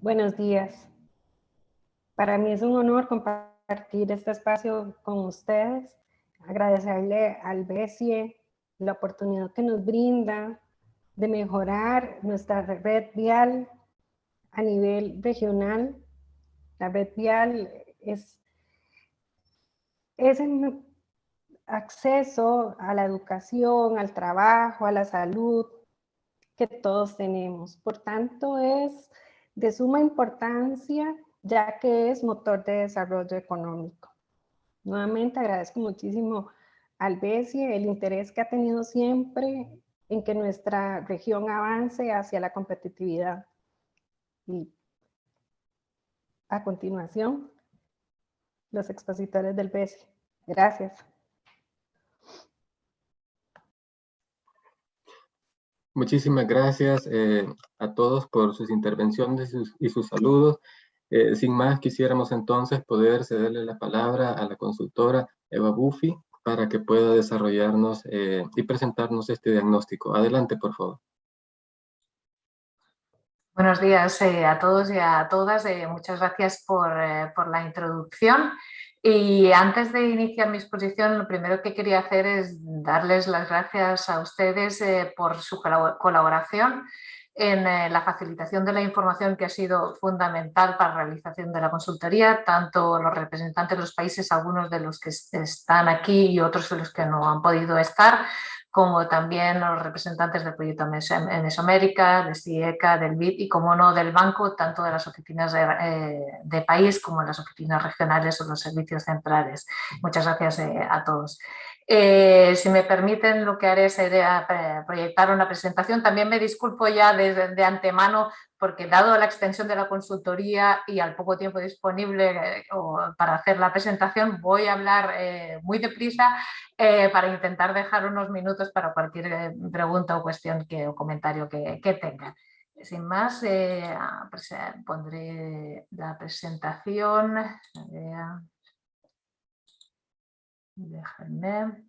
Buenos días. Para mí es un honor compartir este espacio con ustedes, agradecerle al BESIE la oportunidad que nos brinda de mejorar nuestra red vial a nivel regional. La red vial es el acceso a la educación, al trabajo, a la salud que todos tenemos. Por tanto, es de suma importancia ya que es motor de desarrollo económico. Nuevamente agradezco muchísimo al BESIE el interés que ha tenido siempre en que nuestra región avance hacia la competitividad. Y a continuación, los expositores del BESIE. Gracias. Muchísimas gracias a todos por sus intervenciones y sus saludos. Sin más, quisiéramos entonces poder cederle la palabra a la consultora Eva Buffi para que pueda desarrollarnos y presentarnos este diagnóstico. Adelante, por favor. Buenos días a todos y a todas. Muchas gracias por la introducción. Y antes de iniciar mi exposición, lo primero que quería hacer es darles las gracias a ustedes por su colaboración en la facilitación de la información que ha sido fundamental para la realización de la consultoría, tanto los representantes de los países, algunos de los que están aquí y otros de los que no han podido estar, como también los representantes del proyecto Mesoamérica, de CIECA, del BID y, como no, del banco, tanto de las oficinas de país como de las oficinas regionales o los servicios centrales. Muchas gracias a todos. Si me permiten, lo que haré será proyectar una presentación. También me disculpo ya de antemano porque, dado la extensión de la consultoría y al poco tiempo disponible para hacer la presentación, voy a hablar muy deprisa para intentar dejar unos minutos para cualquier pregunta o cuestión o comentario que tengan. Sin más, pondré la presentación. Déjenme.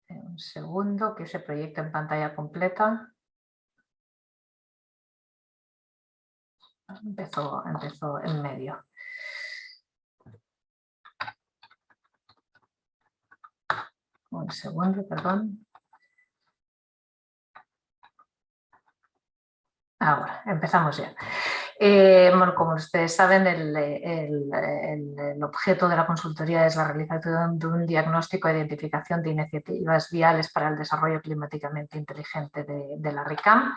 Un segundo, que se proyecte en pantalla completa. Empezó en medio. Un segundo, perdón. Ahora, empezamos ya. Bueno, como ustedes saben, el objeto de la consultoría es la realización de un diagnóstico e identificación de iniciativas viales para el desarrollo climáticamente inteligente de la RICAM.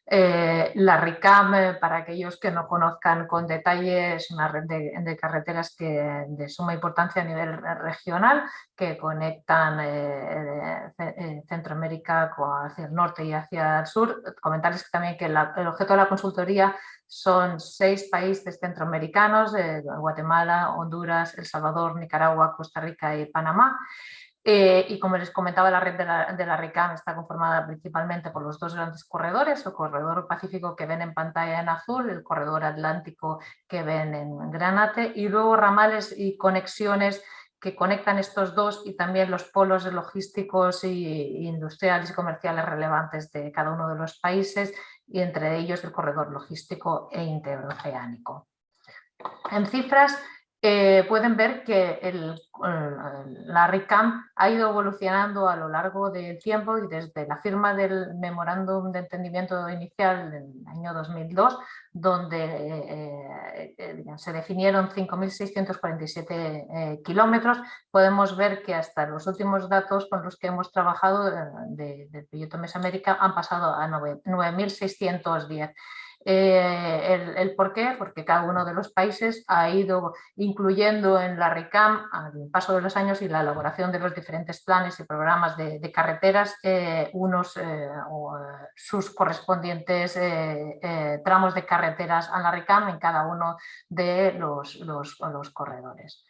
La RICAM, para aquellos que no conozcan con detalle, es una red de carreteras de suma importancia a nivel regional que conectan Centroamérica hacia el norte y hacia el sur. Comentarles también que el objeto de la consultoría son 6 países centroamericanos: Guatemala, Honduras, El Salvador, Nicaragua, Costa Rica y Panamá. Y como les comentaba, la red de la RICAM está conformada principalmente por los 2 grandes corredores: el corredor pacífico que ven en pantalla en azul, el corredor atlántico que ven en granate, y luego ramales y conexiones que conectan estos dos y también los polos logísticos y industriales y comerciales relevantes de cada uno de los países, y entre ellos el corredor logístico e interoceánico. En cifras, pueden ver que la RICAM ha ido evolucionando a lo largo del tiempo, y desde la firma del memorándum de entendimiento inicial en el año 2002, donde se definieron 5.647 kilómetros, podemos ver que hasta los últimos datos con los que hemos trabajado del proyecto Mesoamérica han pasado a 9.610. ¿El por qué? Porque cada uno de los países ha ido incluyendo en la RICAM, al paso de los años y la elaboración de los diferentes planes y programas de carreteras, sus correspondientes tramos de carreteras a la RICAM en cada uno de los corredores.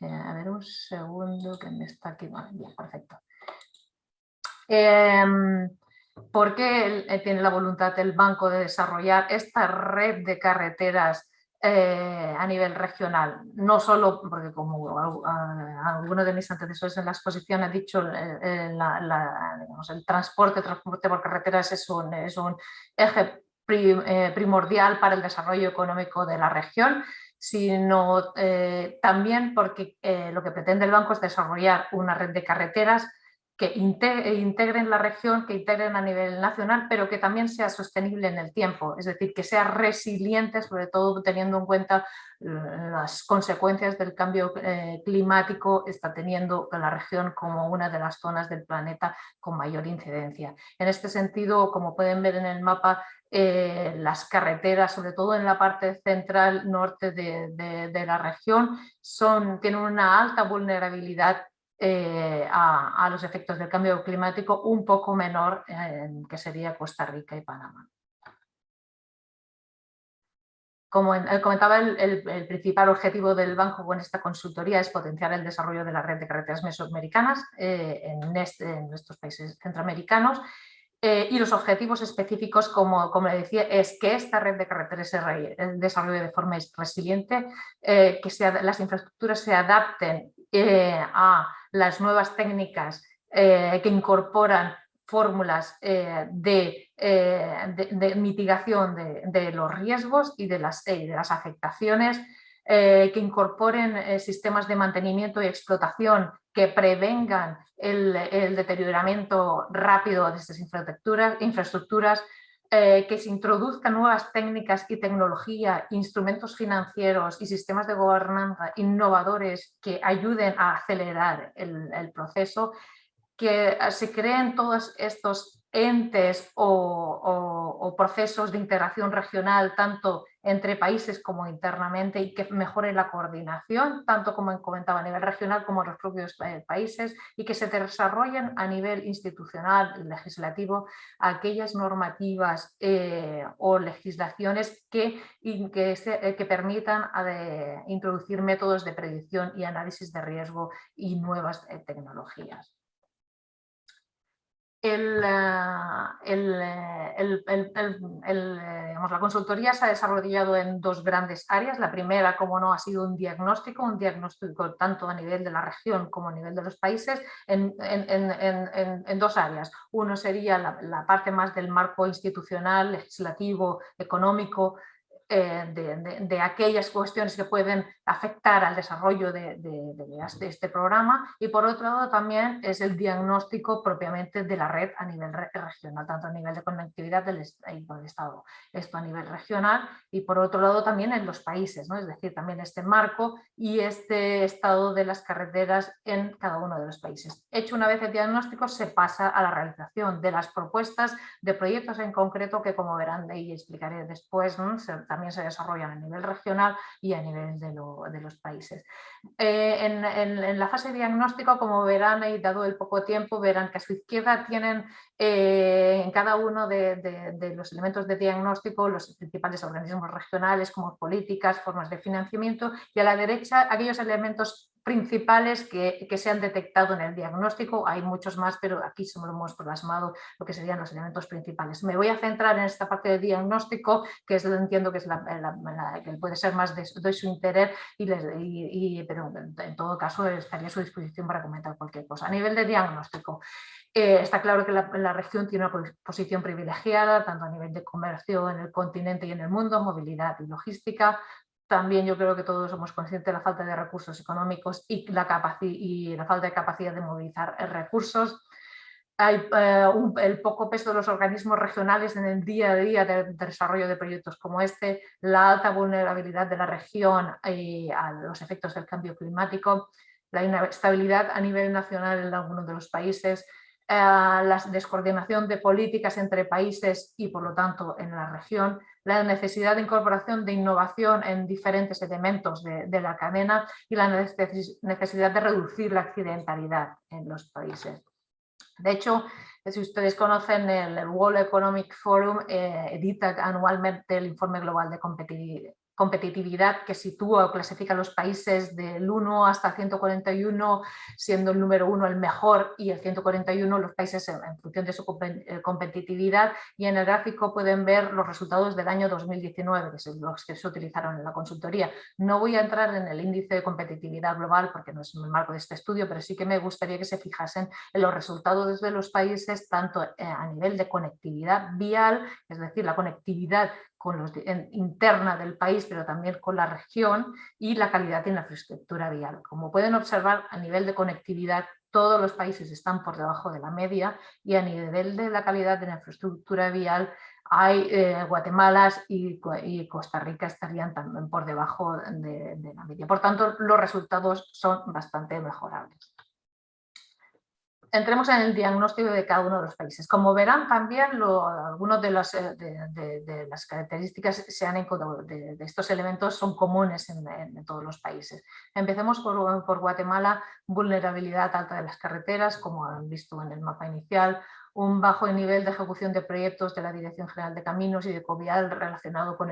A ver, un segundo, que me está aquí. Vale, bien, perfecto. ¿Por qué tiene la voluntad el banco de desarrollar esta red de carreteras a nivel regional, no solo porque, como alguno de mis antecesores en la exposición ha dicho, digamos, el transporte por carreteras es un eje primordial para el desarrollo económico de la región, sino también porque lo que pretende el banco es desarrollar una red de carreteras que integren la región, que integren a nivel nacional, pero que también sea sostenible en el tiempo, es decir, que sea resiliente, sobre todo teniendo en cuenta las consecuencias del cambio climático está teniendo la región como una de las zonas del planeta con mayor incidencia. En este sentido, como pueden ver en el mapa, las carreteras, sobre todo en la parte central norte de la región, tienen una alta vulnerabilidad a los efectos del cambio climático, un poco menor que sería Costa Rica y Panamá. Como comentaba, el principal objetivo del banco con esta consultoría es potenciar el desarrollo de la red de carreteras mesoamericanas en estos países centroamericanos. Y los objetivos específicos, como le decía, es que esta red de carreteras se desarrolle de forma resiliente, que las infraestructuras se adapten a las nuevas técnicas que incorporan fórmulas de mitigación de los riesgos y de las afectaciones, que incorporen sistemas de mantenimiento y explotación que prevengan el deterioramiento rápido de estas infraestructuras, que se introduzcan nuevas técnicas y tecnología, instrumentos financieros y sistemas de gobernanza innovadores que ayuden a acelerar el proceso, que se creen todos estos entes o procesos de integración regional, tanto entre países como internamente, y que mejore la coordinación, tanto como comentaba a nivel regional como en los propios países, y que se desarrollen a nivel institucional y legislativo aquellas normativas o legislaciones que permitan introducir métodos de predicción y análisis de riesgo y nuevas tecnologías. La consultoría se ha desarrollado en dos grandes áreas. La primera, como no, ha sido un diagnóstico tanto a nivel de la región como a nivel de los países, en dos áreas. Uno sería la parte más del marco institucional, legislativo, económico, de aquellas cuestiones que pueden afectar al desarrollo de este programa, y por otro lado también es el diagnóstico propiamente de la red a nivel regional, tanto a nivel de conectividad del Estado, esto a nivel regional, y por otro lado también en los países, ¿no? Es decir, también este marco y este estado de las carreteras en cada uno de los países. Hecho una vez el diagnóstico, se pasa a la realización de las propuestas de proyectos en concreto que, como verán y explicaré después, ¿no? También se desarrollan a nivel regional y a nivel de los países. En la fase de diagnóstico, como verán, y dado el poco tiempo, verán que a su izquierda tienen en cada uno de los elementos de diagnóstico los principales organismos regionales, como políticas, formas de financiamiento, y a la derecha aquellos elementos principales que se han detectado en el diagnóstico. Hay muchos más, pero aquí solo hemos plasmado lo que serían los elementos principales. Me voy a centrar en esta parte de diagnóstico, que es, entiendo que es que puede ser más de su interés, pero en todo caso estaría a su disposición para comentar cualquier cosa. A nivel de diagnóstico, está claro que la región tiene una posición privilegiada, tanto a nivel de comercio en el continente y en el mundo, movilidad y logística. También yo creo que todos somos conscientes de la falta de recursos económicos y la falta de capacidad de movilizar recursos. Hay el poco peso de los organismos regionales en el día a día del desarrollo de proyectos como este, la alta vulnerabilidad de la región a los efectos del cambio climático, la inestabilidad a nivel nacional en algunos de los países, la descoordinación de políticas entre países y, por lo tanto, en la región, la necesidad de incorporación de innovación en diferentes elementos de la cadena y la necesidad de reducir la accidentalidad en los países. De hecho, si ustedes conocen, el World Economic Forum edita anualmente el informe global de competitividad que sitúa o clasifica a los países del 1 hasta 141, siendo el número 1 el mejor y el 141 los países en función de su competitividad, y en el gráfico pueden ver los resultados del año 2019, que son los que se utilizaron en la consultoría. No voy a entrar en el índice de competitividad global porque no es en el marco de este estudio, pero sí que me gustaría que se fijasen en los resultados de los países, tanto a nivel de conectividad vial, es decir, la conectividad interna del país, pero también con la región, y la calidad de la infraestructura vial. Como pueden observar, a nivel de conectividad todos los países están por debajo de la media, y a nivel de la calidad de la infraestructura vial hay Guatemala y Costa Rica estarían también por debajo de la media. Por tanto, los resultados son bastante mejorables. Entremos en el diagnóstico de cada uno de los países. Como verán, también algunas de las características de estos elementos son comunes en todos los países. Empecemos por Guatemala: vulnerabilidad alta de las carreteras, como han visto en el mapa inicial, un bajo nivel de ejecución de proyectos de la Dirección General de Caminos y de Covial relacionado con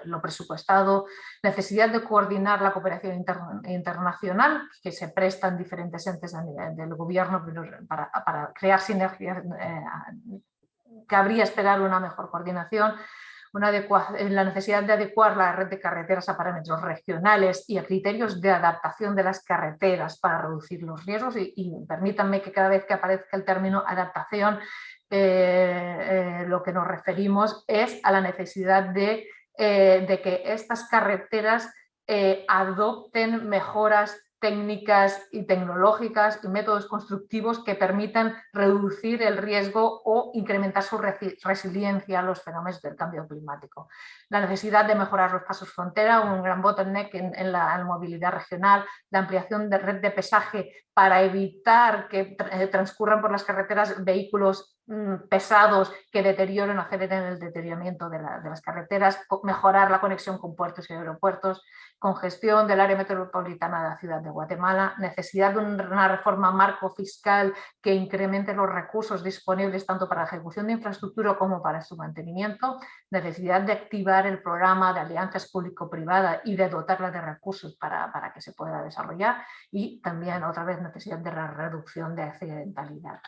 lo presupuestado, necesidad de coordinar la cooperación internacional que se prestan diferentes entes a nivel del gobierno para crear sinergias, cabría esperar una mejor coordinación, la necesidad de adecuar la red de carreteras a parámetros regionales y a criterios de adaptación de las carreteras para reducir los riesgos, y permítanme que cada vez que aparezca el término adaptación, lo que nos referimos es a la necesidad de que estas carreteras adopten mejoras técnicas y tecnológicas y métodos constructivos que permitan reducir el riesgo o incrementar su resiliencia a los fenómenos del cambio climático. La necesidad de mejorar los pasos frontera, un gran bottleneck en la movilidad regional, la ampliación de red de pesaje para evitar que transcurran por las carreteras vehículos pesados que deterioren o aceleren el deterioramiento de las carreteras, mejorar la conexión con puertos y aeropuertos, congestión del área metropolitana de la ciudad de Guatemala, necesidad de una reforma marco fiscal que incremente los recursos disponibles tanto para la ejecución de infraestructura como para su mantenimiento, necesidad de activar el programa de alianzas público-privada y de dotarla de recursos para que se pueda desarrollar, y también otra vez necesidad de la reducción de accidentalidad.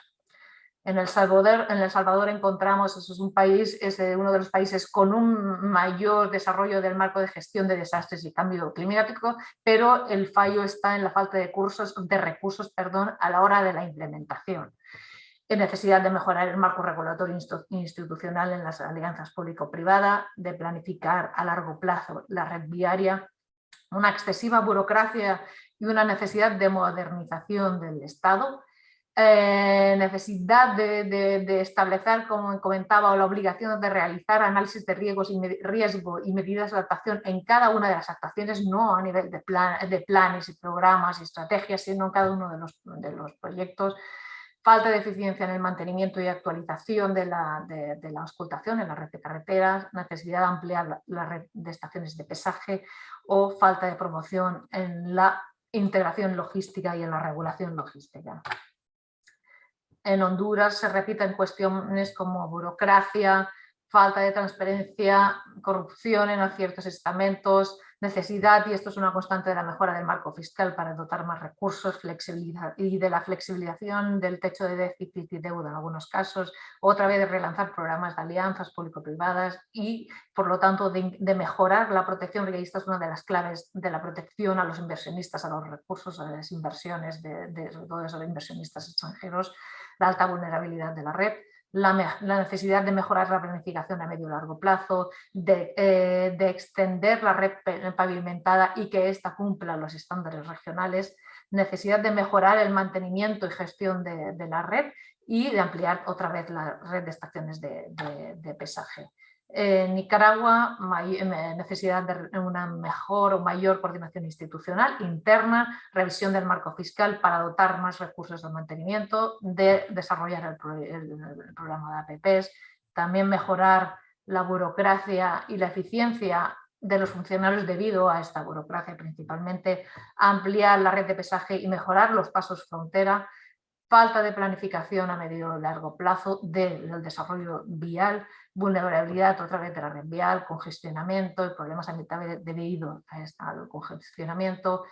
En El Salvador encontramos, es uno de los países con un mayor desarrollo del marco de gestión de desastres y cambio climático, pero el fallo está en la falta de recursos a la hora de la implementación. En necesidad de mejorar el marco regulatorio institucional en las alianzas público-privada, de planificar a largo plazo la red viaria, una excesiva burocracia y una necesidad de modernización del Estado, necesidad de establecer, como comentaba, la obligación de realizar análisis de riesgo y medidas de adaptación en cada una de las actuaciones, no a nivel de planes y programas y estrategias, sino en cada uno de los proyectos. Falta de eficiencia en el mantenimiento y actualización de la auscultación en la red de carreteras, necesidad de ampliar la red de estaciones de pesaje, o falta de promoción en la integración logística y en la regulación logística. En Honduras se repiten cuestiones como burocracia, falta de transparencia, corrupción en ciertos estamentos, necesidad, y esto es una constante, de la mejora del marco fiscal para dotar más recursos, flexibilidad y de la flexibilización del techo de déficit y deuda en algunos casos, otra vez de relanzar programas de alianzas público-privadas y, por lo tanto, de mejorar la protección, porque esta es una de las claves de la protección a los inversionistas, a los recursos, a las inversiones de todos los inversionistas extranjeros, la alta vulnerabilidad de la red, la necesidad de mejorar la planificación a medio y largo plazo, de extender la red pavimentada y que ésta cumpla los estándares regionales, necesidad de mejorar el mantenimiento y gestión de la red y de ampliar otra vez la red de estaciones de pesaje. En Nicaragua, necesidad de una mejor o mayor coordinación institucional interna, revisión del marco fiscal para dotar más recursos de mantenimiento, de desarrollar el programa de APPs, también mejorar la burocracia y la eficiencia de los funcionarios debido a esta burocracia principalmente, ampliar la red de pesaje y mejorar los pasos frontera, falta de planificación a medio y largo plazo del desarrollo vial, vulnerabilidad otra vez de la red vial, congestionamiento y problemas ambientales debido al congestionamiento.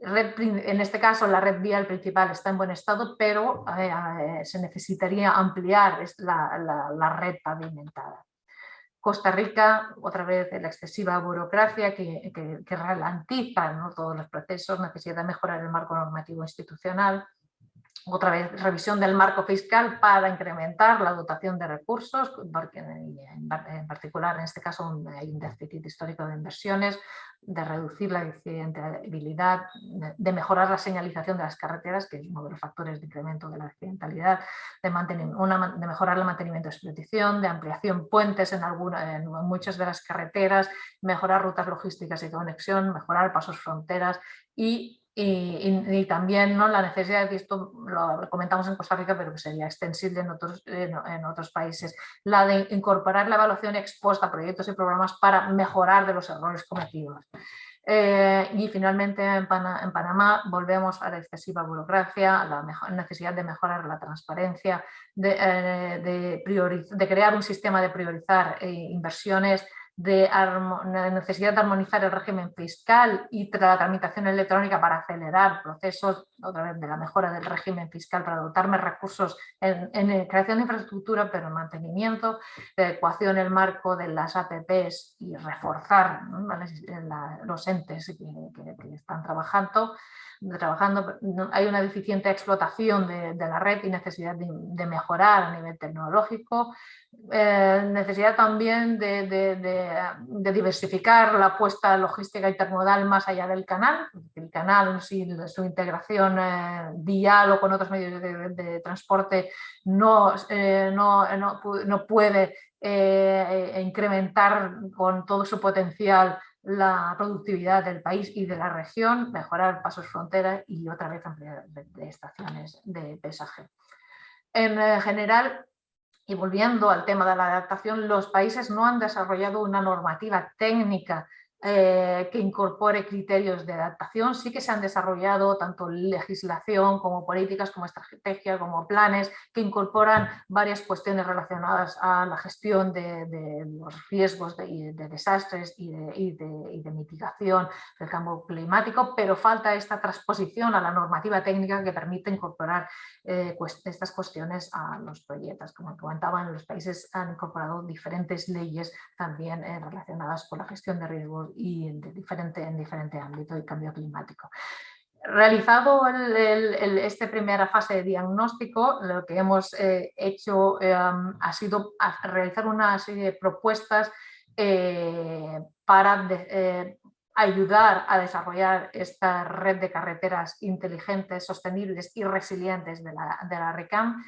En este caso la red vial principal está en buen estado, pero se necesitaría ampliar la red pavimentada. Costa Rica, otra vez la excesiva burocracia que ralentiza, ¿no?, todos los procesos, necesidad de mejorar el marco normativo institucional. Otra vez, revisión del marco fiscal para incrementar la dotación de recursos, porque en particular en este caso hay un déficit histórico de inversiones, de reducir la accidentabilidad, de mejorar la señalización de las carreteras, que es uno de los factores de incremento de la accidentalidad, de mejorar el mantenimiento de explotación, de ampliación puentes en muchas de las carreteras, mejorar rutas logísticas y conexión, mejorar pasos fronteras y también, ¿no?, la necesidad de, esto lo comentamos en Costa Rica, pero que sería extensible en otros países, la de incorporar la evaluación ex post a proyectos y programas para mejorar de los errores cometidos. Y finalmente en Panamá volvemos a la excesiva burocracia, la necesidad de mejorar la transparencia, de crear un sistema de priorizar inversiones, de la necesidad de armonizar el régimen fiscal y la tramitación electrónica para acelerar procesos, otra vez de la mejora del régimen fiscal para dotar más recursos en creación de infraestructura, pero en mantenimiento, de adecuación el marco de las APPs y reforzar, ¿no?, los entes que están trabajando. Hay una deficiente explotación de la red y necesidad de mejorar a nivel tecnológico. Necesidad también de diversificar la apuesta logística intermodal más allá del canal. El canal, sin su integración vial o con otros medios de transporte, no puede incrementar con todo su potencial la productividad del país y de la región, mejorar pasos frontera y otra vez ampliar de estaciones de pesaje. En general, y volviendo al tema de la adaptación, los países no han desarrollado una normativa técnica que incorpore criterios de adaptación. Sí que se han desarrollado tanto legislación como políticas, como estrategia, como planes que incorporan varias cuestiones relacionadas a la gestión de los riesgos de desastres y de mitigación del cambio climático, pero falta esta transposición a la normativa técnica que permite incorporar estas cuestiones a los proyectos. Como comentaban, los países han incorporado diferentes leyes también relacionadas con la gestión de riesgos y en diferente ámbito del cambio climático. Realizado esta primera fase de diagnóstico, lo que hemos hecho ha sido realizar una serie de propuestas para ayudar a desarrollar esta red de carreteras inteligentes, sostenibles y resilientes de la RECAM,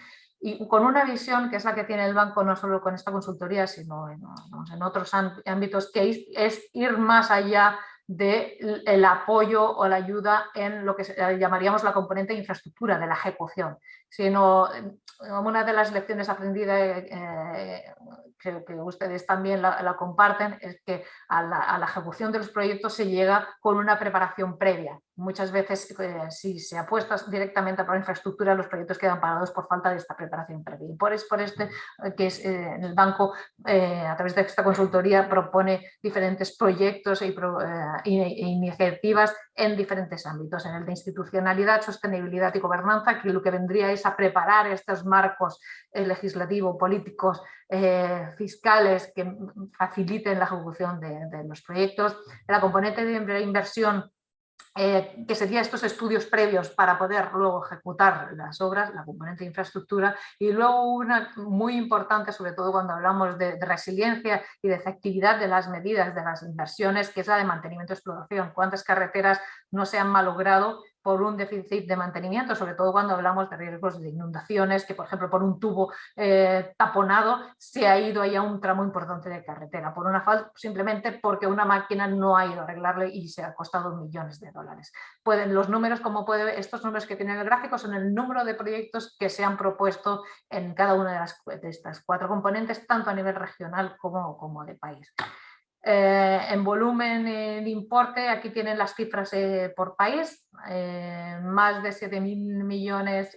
y con una visión que es la que tiene el banco no solo con esta consultoría, sino en otros ámbitos, que es ir más allá del apoyo o la ayuda en lo que llamaríamos la componente de infraestructura, de la ejecución, sino una de las lecciones aprendidas que ustedes también la comparten, es que a la ejecución de los proyectos se llega con una preparación previa. Muchas veces, si se apuesta directamente por la infraestructura, los proyectos quedan parados por falta de esta preparación previa. Y por este que es el banco, a través de esta consultoría, propone diferentes proyectos e iniciativas en diferentes ámbitos, en el de institucionalidad, sostenibilidad y gobernanza, que lo que vendría es a preparar estos marcos legislativos, políticos, fiscales que faciliten la ejecución de los proyectos. La componente de inversión, que serían estos estudios previos para poder luego ejecutar las obras, la componente de infraestructura, y luego una muy importante, sobre todo cuando hablamos de resiliencia y de efectividad de las medidas de las inversiones, que es la de mantenimiento y explotación. ¿Cuántas carreteras no se han malogrado por un déficit de mantenimiento? Sobre todo cuando hablamos de riesgos de inundaciones, que por ejemplo por un tubo taponado se ha ido ahí a un tramo importante de carretera, por una falta, simplemente porque una máquina no ha ido a arreglarle y se ha costado millones de dólares. Los números, estos números que tienen el gráfico, son el número de proyectos que se han propuesto en cada una de estas 4 componentes, tanto a nivel regional como de país. En volumen, en importe, aquí tienen las cifras por país, más de 7.000 millones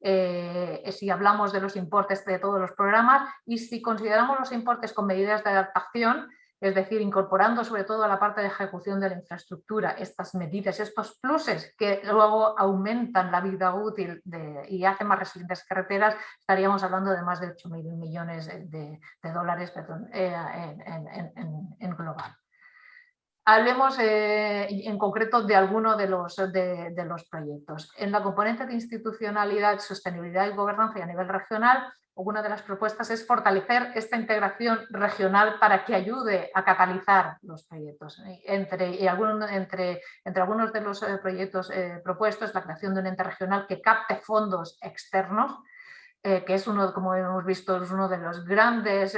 si hablamos de los importes de todos los programas, y si consideramos los importes con medidas de adaptación, es decir, incorporando sobre todo a la parte de ejecución de la infraestructura estas medidas, estos pluses que luego aumentan la vida útil y hacen más resilientes carreteras, estaríamos hablando de más de 8.000 millones de dólares en global. Hablemos en concreto de alguno de los proyectos. En la componente de institucionalidad, sostenibilidad y gobernanza y a nivel regional, una de las propuestas es fortalecer esta integración regional para que ayude a catalizar los proyectos. Entre algunos de los proyectos propuestos, la creación de un ente regional que capte fondos externos, que es uno, como hemos visto, es uno de los grandes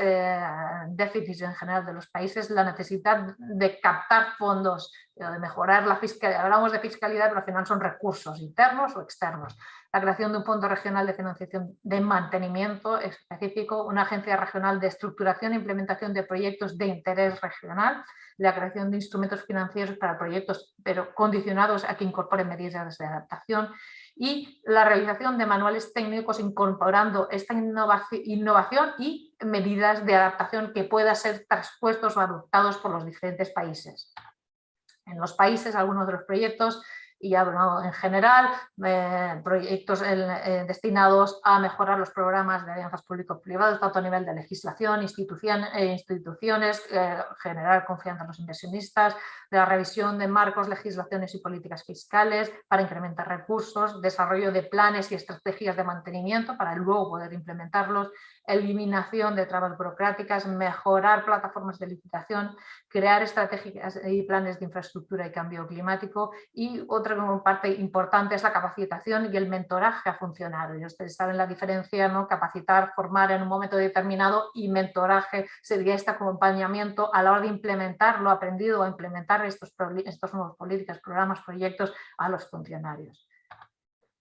déficits en general de los países, la necesidad de captar fondos, de mejorar la fiscalidad. Hablamos de fiscalidad, pero al final son recursos internos o externos. La creación de un fondo regional de financiación de mantenimiento específico, una agencia regional de estructuración e implementación de proyectos de interés regional, la creación de instrumentos financieros para proyectos, pero condicionados a que incorporen medidas de adaptación, y la realización de manuales técnicos incorporando esta innovación y medidas de adaptación que puedan ser traspuestos o adoptados por los diferentes países. En los países, algunos de los proyectos, y hablo en general, proyectos destinados a mejorar los programas de alianzas público-privados, tanto a nivel de legislación, instituciones, generar confianza en los inversionistas, de la revisión de marcos, legislaciones y políticas fiscales para incrementar recursos, desarrollo de planes y estrategias de mantenimiento para luego poder implementarlos, eliminación de trabas burocráticas, mejorar plataformas de licitación, crear estrategias y planes de infraestructura y cambio climático, y otra parte importante es la capacitación y el mentoraje a funcionarios. Ustedes saben la diferencia, ¿no? Capacitar, formar en un momento determinado, y mentoraje sería este acompañamiento a la hora de implementar lo aprendido o implementar estos nuevos políticas, programas, proyectos a los funcionarios.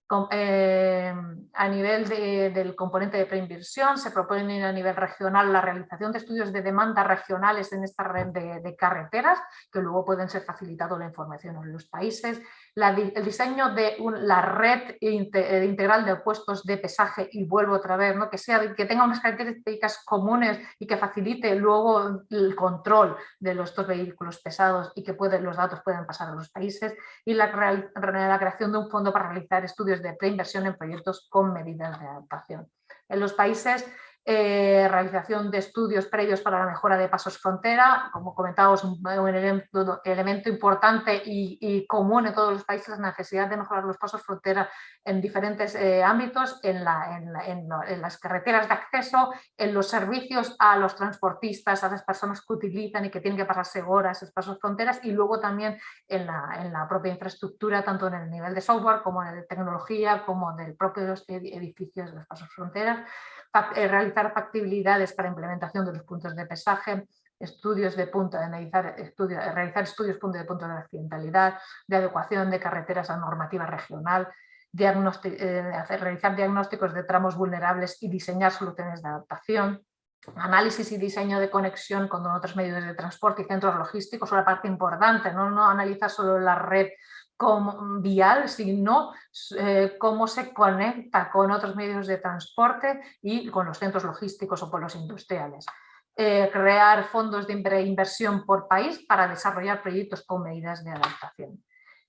A nivel del componente de preinversión, se propone a nivel regional la realización de estudios de demanda regionales en esta red de carreteras, que luego pueden ser facilitados la información en los países, el diseño de la red integral de puestos de pesaje, y vuelvo otra vez, ¿no? que tenga unas características comunes y que facilite luego el control de estos vehículos pesados y que los datos puedan pasar a los países, y la creación de un fondo para realizar estudios de preinversión en proyectos con medidas de adaptación. En los países, realización de estudios previos para la mejora de pasos frontera, como comentábamos, un elemento importante y común en todos los países, la necesidad de mejorar los pasos frontera en diferentes ámbitos, en las carreteras de acceso, en los servicios a los transportistas, a las personas que utilizan y que tienen que pasarse horas esos pasos fronteras, y luego también en la propia infraestructura, tanto en el nivel de software como en el de tecnología, como en el propio edificios de los pasos fronteras. Realizar factibilidades para implementación de los puntos de pesaje, realizar estudios de punto de accidentalidad, de adecuación de carreteras a normativa regional, realizar diagnósticos de tramos vulnerables y diseñar soluciones de adaptación, análisis y diseño de conexión con otros medios de transporte y centros logísticos, una parte importante, no analizar solo la red como vial, sino cómo se conecta con otros medios de transporte y con los centros logísticos o polos industriales. Crear fondos de inversión por país para desarrollar proyectos con medidas de adaptación.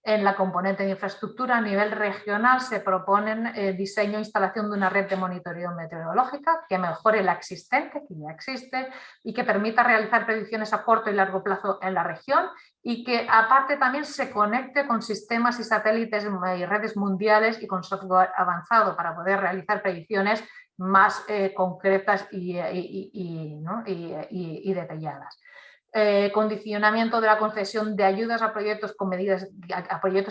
En la componente de infraestructura a nivel regional se proponen diseño e instalación de una red de monitoreo meteorológica que mejore la existente, que ya existe, y que permita realizar predicciones a corto y largo plazo en la región, y que aparte también se conecte con sistemas y satélites y redes mundiales y con software avanzado para poder realizar predicciones más concretas y detalladas. Condicionamiento de la concesión de ayudas a proyectos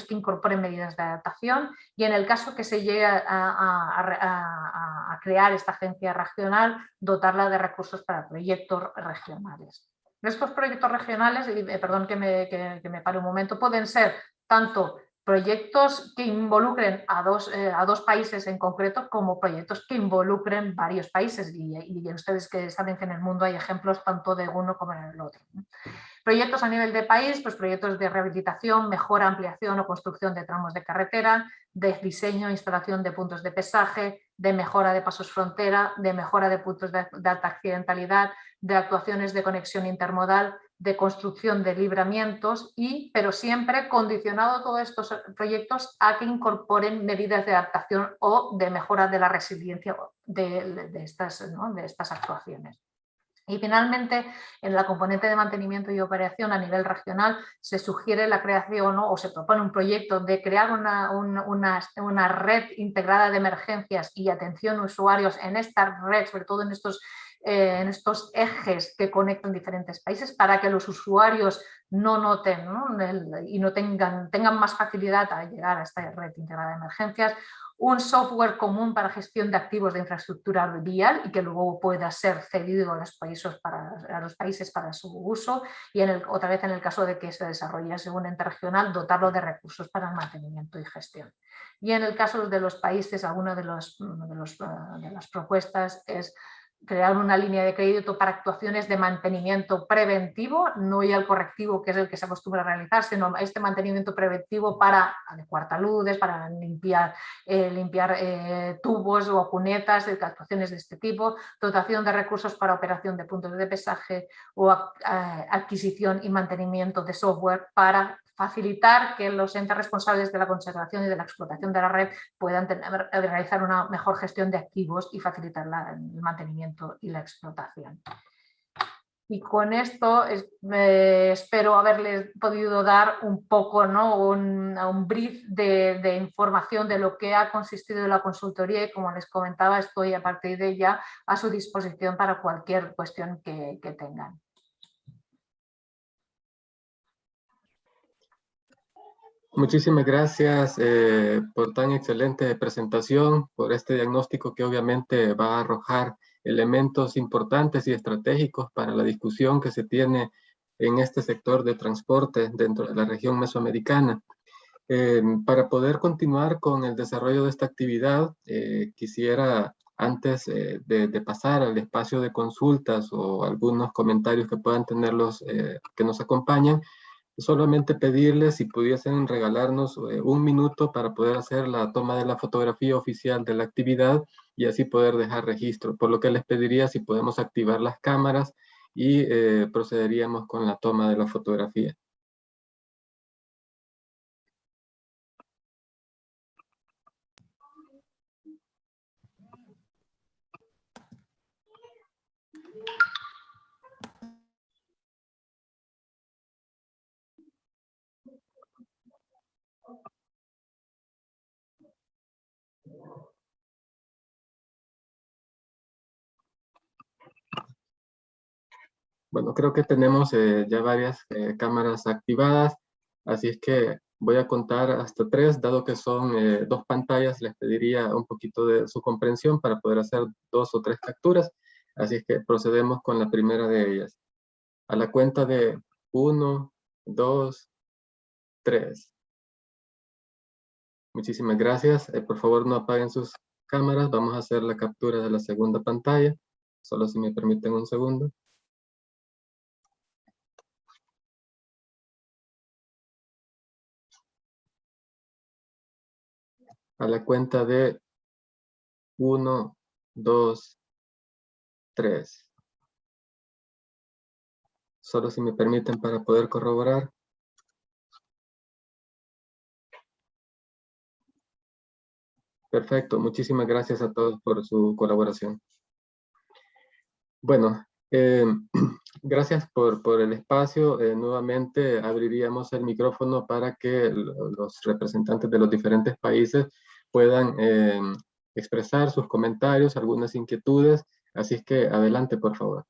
que incorporen medidas de adaptación, y en el caso que se llegue a crear esta agencia regional, dotarla de recursos para proyectos regionales. Estos proyectos regionales, perdón que me pare un momento, pueden ser tanto proyectos que involucren a dos países en concreto como proyectos que involucren varios países y ustedes que saben que en el mundo hay ejemplos tanto de uno como en el otro. Proyectos a nivel de país, pues proyectos de rehabilitación, mejora, ampliación o construcción de tramos de carretera, de diseño e instalación de puntos de pesaje, de mejora de pasos frontera, de mejora de puntos de alta accidentalidad, de actuaciones de conexión intermodal, de construcción de libramientos pero siempre condicionado todos estos proyectos a que incorporen medidas de adaptación o de mejora de la resiliencia de estas actuaciones. Y finalmente, en la componente de mantenimiento y operación a nivel regional se sugiere la creación o se propone un proyecto de crear una red integrada de emergencias y atención a usuarios en esta red, sobre todo en estos ejes que conectan diferentes países, para que los usuarios no noten y tengan más facilidad a llegar a esta red integrada de emergencias. Un software común para gestión de activos de infraestructura vial y que luego pueda ser cedido a los países para su uso, y otra vez en el caso de que se desarrollase un ente regional, dotarlo de recursos para el mantenimiento y gestión. Y en el caso de los países, alguna de las propuestas es crear una línea de crédito para actuaciones de mantenimiento preventivo, no ya el correctivo, que es el que se acostumbra a realizar, sino este mantenimiento preventivo para adecuar taludes, para limpiar tubos o cunetas, actuaciones de este tipo, dotación de recursos para operación de puntos de pesaje o adquisición y mantenimiento de software para facilitar que los entes responsables de la conservación y de la explotación de la red puedan realizar una mejor gestión de activos y facilitar el mantenimiento y la explotación. Y con esto espero haberles podido dar un poco, ¿no? un brief de información de lo que ha consistido la consultoría, y como les comentaba, estoy a partir de ella a su disposición para cualquier cuestión que tengan. Muchísimas gracias por tan excelente presentación, por este diagnóstico que obviamente va a arrojar elementos importantes y estratégicos para la discusión que se tiene en este sector de transporte dentro de la región mesoamericana. Para poder continuar con el desarrollo de esta actividad, quisiera, antes de pasar al espacio de consultas o algunos comentarios que puedan tener los que nos acompañan, solamente pedirles si pudiesen regalarnos un minuto para poder hacer la toma de la fotografía oficial de la actividad y así poder dejar registro. Por lo que les pediría si podemos activar las cámaras y procederíamos con la toma de la fotografía. Bueno, creo que tenemos ya varias cámaras activadas, así es que voy a contar hasta 3, dado que son 2 pantallas, les pediría un poquito de su comprensión para poder hacer 2 o 3 capturas, así es que procedemos con la primera de ellas. A la cuenta de 1, 2, 3. Muchísimas gracias. Por favor, no apaguen sus cámaras. Vamos a hacer la captura de la segunda pantalla. Solo si me permiten un segundo. A la cuenta de 1, 2, 3. Solo si me permiten para poder corroborar. Perfecto. Muchísimas gracias a todos por su colaboración. Bueno, gracias por el espacio. Nuevamente abriríamos el micrófono para que los representantes de los diferentes países puedan expresar sus comentarios, algunas inquietudes. Así es que adelante, por favor.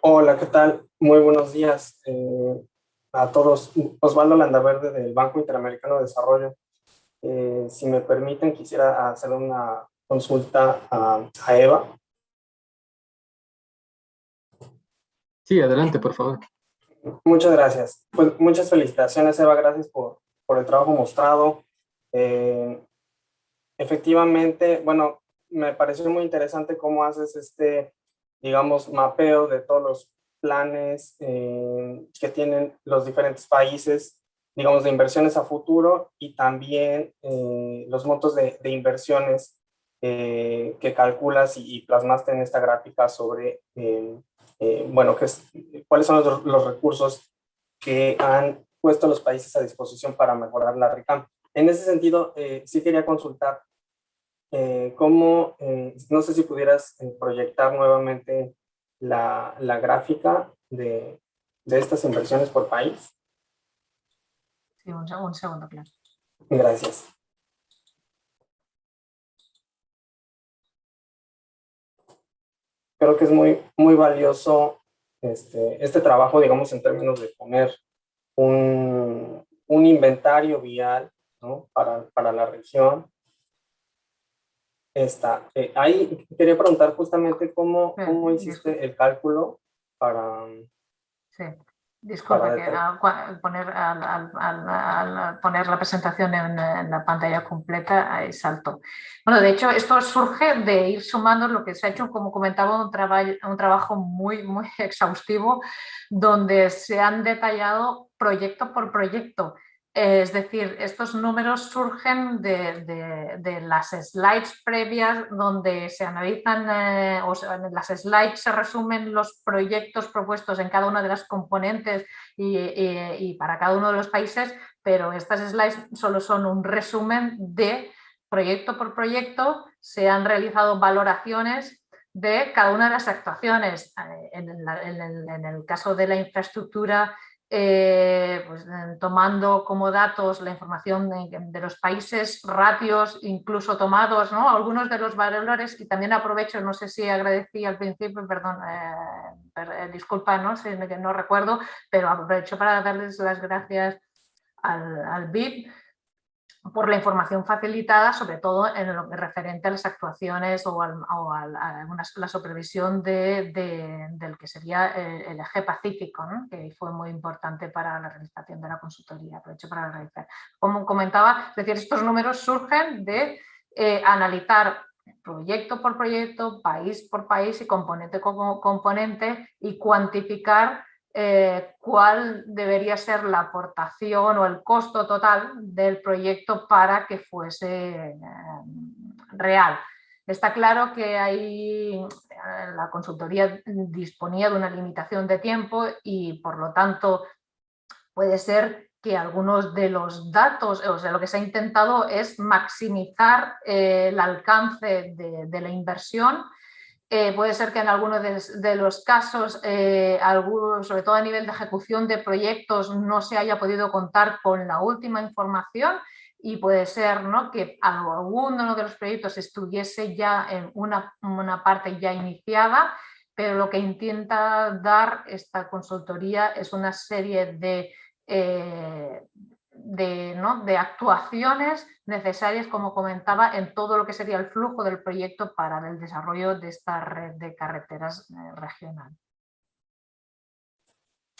Hola, ¿qué tal? Muy buenos días a todos. Osvaldo Landaverde del Banco Interamericano de Desarrollo. Si me permiten, quisiera hacer una consulta a Eva. Sí, adelante, por favor. Muchas gracias. Pues muchas felicitaciones, Eva. Gracias por el trabajo mostrado. Efectivamente, bueno, me pareció muy interesante cómo haces digamos, mapeo de todos los planes que tienen los diferentes países, digamos, de inversiones a futuro y también los montos de inversiones que calculas y plasmaste en esta gráfica sobre, bueno, cuáles son los recursos que han puesto los países a disposición para mejorar la RICAM. En ese sentido, sí quería consultar cómo, no sé si pudieras proyectar nuevamente la gráfica de estas inversiones por país. Sí, un segundo, claro. Gracias. Creo que es muy valioso este trabajo, digamos, en términos de poner un inventario vial, ¿no? para la región. Ahí quería preguntar justamente cómo hiciste el cálculo para... Sí, disculpa que al poner la presentación en la pantalla completa, ahí salto. Bueno, de hecho, esto surge de ir sumando lo que se ha hecho, como comentaba, un trabajo muy exhaustivo, donde se han detallado proyecto por proyecto. Es decir, estos números surgen de las slides previas donde se analizan, o sea, en las slides se resumen los proyectos propuestos en cada una de las componentes y para cada uno de los países, pero estas slides solo son un resumen de proyecto por proyecto. Se han realizado valoraciones de cada una de las actuaciones. En el caso de la infraestructura, pues, tomando como datos la información de los países, ratios incluso tomados, ¿no? Algunos de los valores, y también aprovecho, no sé si agradecí al principio, perdón, disculpa, ¿no? No recuerdo, pero aprovecho para darles las gracias al BIP por la información facilitada, sobre todo en lo referente a las actuaciones o a la supervisión del que sería el eje Pacífico, ¿no? Que fue muy importante para la realización de la consultoría. Aprovecho para realizar. Como comentaba, es decir, estos números surgen de analizar proyecto por proyecto, país por país y componente por componente y cuantificar cuál debería ser la aportación o el costo total del proyecto para que fuese real. Está claro que ahí la consultoría disponía de una limitación de tiempo y por lo tanto puede ser que algunos de los datos, o sea, lo que se ha intentado es maximizar el alcance de la inversión. Puede ser que en algunos de los casos, sobre todo a nivel de ejecución de proyectos, no se haya podido contar con la última información y puede ser, ¿no?, que alguno de los proyectos estuviese ya en una parte ya iniciada, pero lo que intenta dar esta consultoría es una serie de actuaciones necesarias, como comentaba, en todo lo que sería el flujo del proyecto para el desarrollo de esta red de carreteras regional.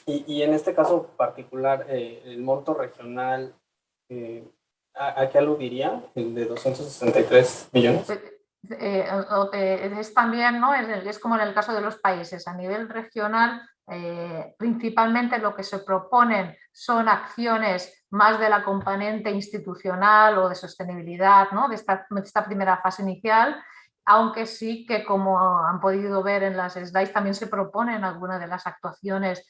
Y en este caso particular, el monto regional, ¿a qué aludiría? ¿El de 263 millones? Es también, ¿no? Es como en el caso de los países, a nivel regional, principalmente lo que se proponen son acciones más de la componente institucional o de sostenibilidad, ¿no?, de esta primera fase inicial, aunque sí que, como han podido ver en las slides, también se proponen algunas de las actuaciones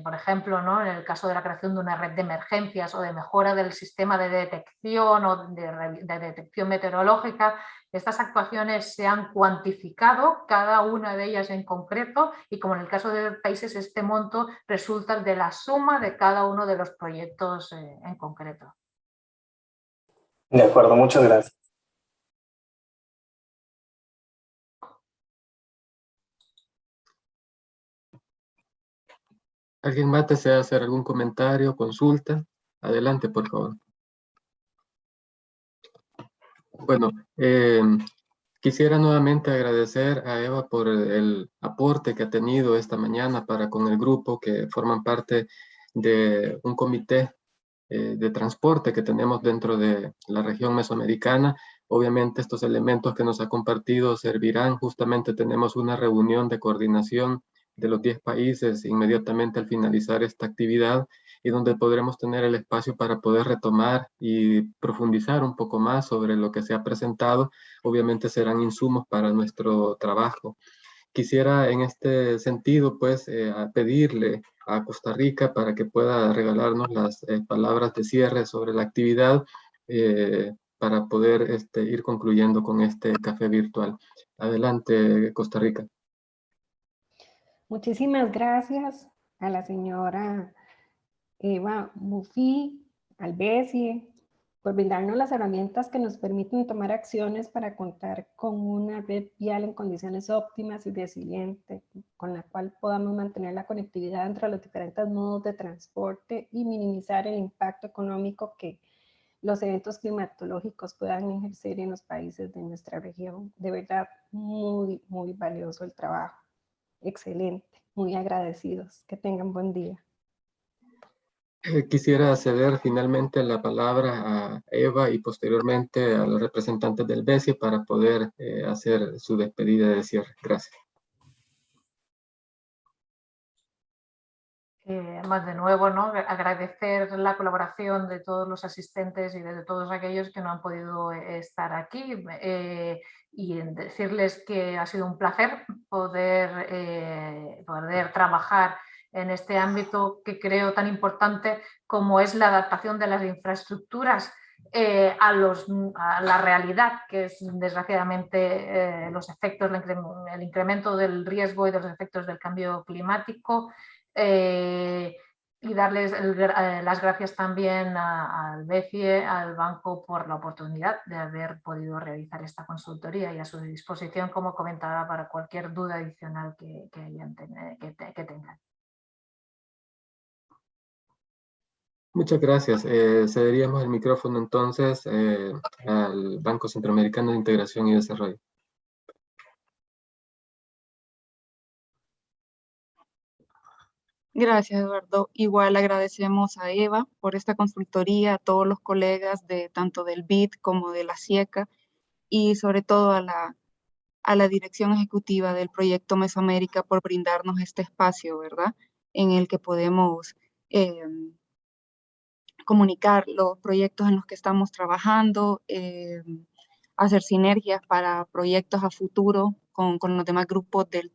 por ejemplo, ¿no?, en el caso de la creación de una red de emergencias o de mejora del sistema de detección o de detección meteorológica. Estas actuaciones se han cuantificado, cada una de ellas en concreto, y como en el caso de países, este monto resulta de la suma de cada uno de los proyectos en concreto. De acuerdo, muchas gracias. ¿Alguien más desea hacer algún comentario, consulta? Adelante, por favor. Bueno, Quisiera nuevamente agradecer a Eva por el aporte que ha tenido esta mañana para con el grupo que forman parte de un comité de transporte que tenemos dentro de la región mesoamericana. Obviamente estos elementos que nos ha compartido servirán. Justamente tenemos una reunión de coordinación de los 10 países inmediatamente al finalizar esta actividad y donde podremos tener el espacio para poder retomar y profundizar un poco más sobre lo que se ha presentado. Obviamente serán insumos para nuestro trabajo. Quisiera en este sentido, pues, pedirle a Costa Rica para que pueda regalarnos las palabras de cierre sobre la actividad para poder ir concluyendo con este café virtual. Adelante, Costa Rica. Muchísimas gracias a la señora Eva Buffy, al BESIE, por brindarnos las herramientas que nos permiten tomar acciones para contar con una red vial en condiciones óptimas y resiliente, con la cual podamos mantener la conectividad entre los diferentes modos de transporte y minimizar el impacto económico que los eventos climatológicos puedan ejercer en los países de nuestra región. De verdad, muy, muy valioso el trabajo. Excelente, muy agradecidos. Que tengan buen día. Quisiera ceder finalmente la palabra a Eva y posteriormente a los representantes del BESI para poder hacer su despedida de cierre. Gracias. Más de nuevo, ¿no? Agradecer la colaboración de todos los asistentes y de todos aquellos que no han podido estar aquí y decirles que ha sido un placer poder trabajar en este ámbito que creo tan importante como es la adaptación de las infraestructuras a la realidad, que es desgraciadamente los efectos, el incremento del riesgo y de los efectos del cambio climático. Y darles las gracias también al BESIE, al banco, por la oportunidad de haber podido realizar esta consultoría y a su disposición, como comentaba, para cualquier duda adicional que tengan. Muchas gracias. Cederíamos el micrófono entonces al Banco Centroamericano de Integración y Desarrollo. Gracias, Eduardo. Igual agradecemos a Eva por esta consultoría, a todos los colegas de tanto del BID como de la SIECA y sobre todo a la dirección ejecutiva del proyecto Mesoamérica por brindarnos este espacio, ¿verdad? En el que podemos comunicar los proyectos en los que estamos trabajando, hacer sinergias para proyectos a futuro con los demás grupos del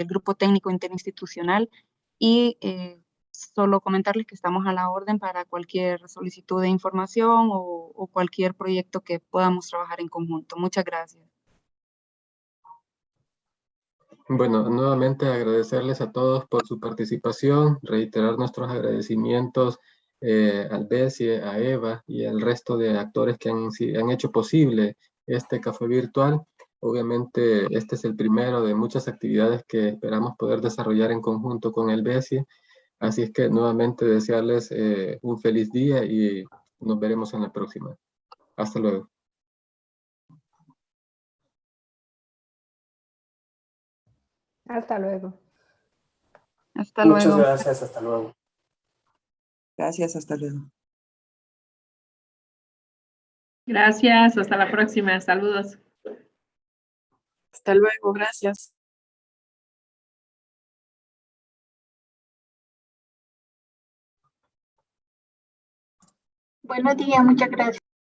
grupo técnico interinstitucional y solo comentarles que estamos a la orden para cualquier solicitud de información o cualquier proyecto que podamos trabajar en conjunto. Muchas gracias. Bueno, nuevamente agradecerles a todos por su participación, reiterar nuestros agradecimientos al BESIE, a Eva y al resto de actores que han hecho posible este café virtual. Obviamente este es el primero de muchas actividades que esperamos poder desarrollar en conjunto con el BESIE. Así es que nuevamente desearles un feliz día y nos veremos en la próxima. Hasta luego. Hasta luego. Hasta luego. Muchas gracias, hasta luego. Gracias, hasta luego. Gracias, hasta la próxima. Saludos. Hasta luego, gracias. Buenos días, muchas gracias.